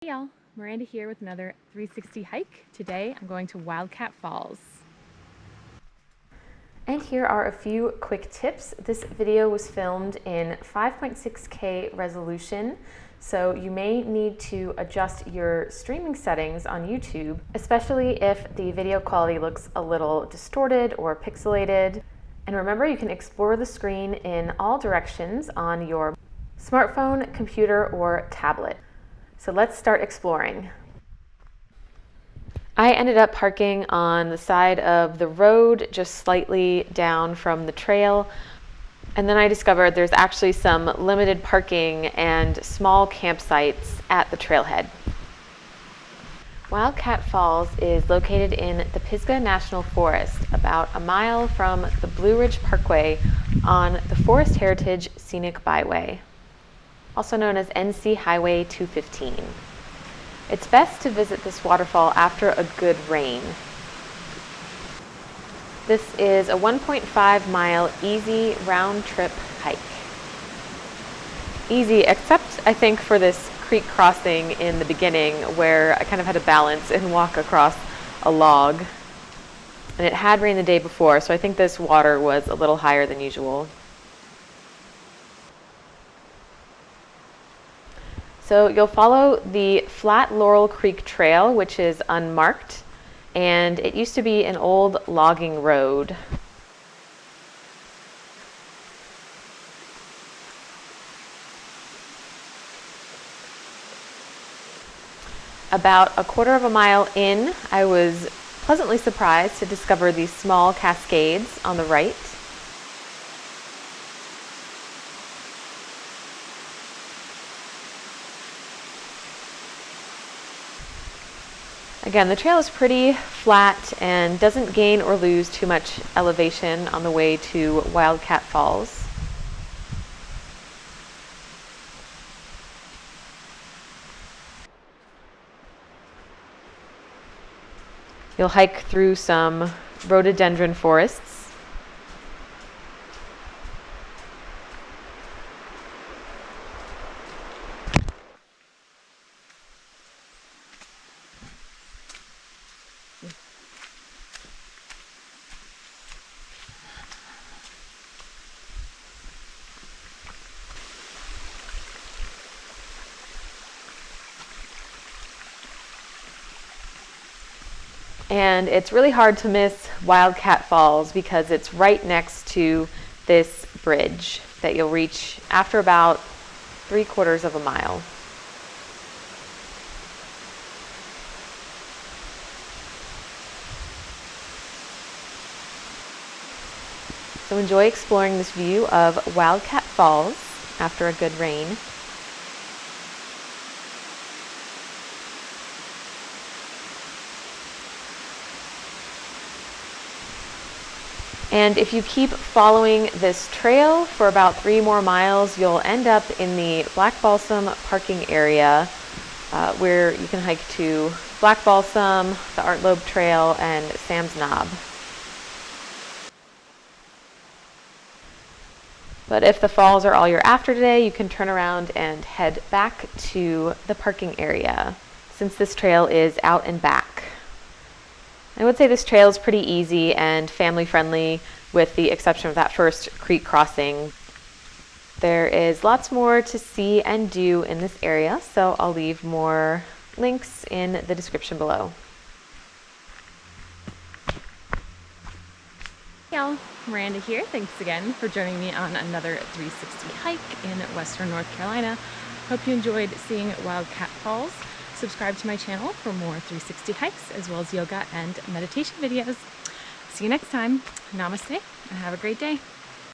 Hey y'all, Miranda here with another 360 hike. Today I'm going to Wildcat Falls. And here are a few quick tips. This video was filmed in 5.6K resolution, so you may need to adjust your streaming settings on YouTube, especially if the video quality looks a little distorted or pixelated. And remember, you can explore the screen in all directions on your smartphone, computer, or tablet. So let's start exploring. I ended up parking on the side of the road, just slightly down from the trail. And then I discovered there's actually some limited parking and small campsites at the trailhead. Wildcat Falls is located in the Pisgah National Forest, about a mile from the Blue Ridge Parkway on the Forest Heritage Scenic Byway, also known as NC Highway 215. It's best to visit this waterfall after a good rain. This is a 1.5-mile easy round-trip hike. Easy, except I think for this creek crossing in the beginning where I kind of had to balance and walk across a log. And it had rained the day before, so I think this water was a little higher than usual. So you'll follow the Flat Laurel Creek Trail, which is unmarked, and it used to be an old logging road. About a quarter of a mile in, I was pleasantly surprised to discover these small cascades on the right. Again, the trail is pretty flat and doesn't gain or lose too much elevation on the way to Wildcat Falls. You'll hike through some rhododendron forests. And it's really hard to miss Wildcat Falls because it's right next to this bridge that you'll reach after about 3/4 of a mile. So enjoy exploring this view of Wildcat Falls after a good rain. And if you keep following this trail for about 3 more miles, you'll end up in the Black Balsam parking area where you can hike to Black Balsam, the Art Loeb Trail, and Sam's Knob. But if the falls are all you're after today, you can turn around and head back to the parking area, since this trail is out and back. I would say this trail is pretty easy and family friendly with the exception of that first creek crossing. There is lots more to see and do in this area, so I'll leave more links in the description below. Hey y'all, Miranda here. Thanks again for joining me on another 360 hike in Western North Carolina. Hope you enjoyed seeing Wildcat Falls. Subscribe to my channel for more 360 hikes as well as yoga and meditation videos. See you next time. Namaste and have a great day.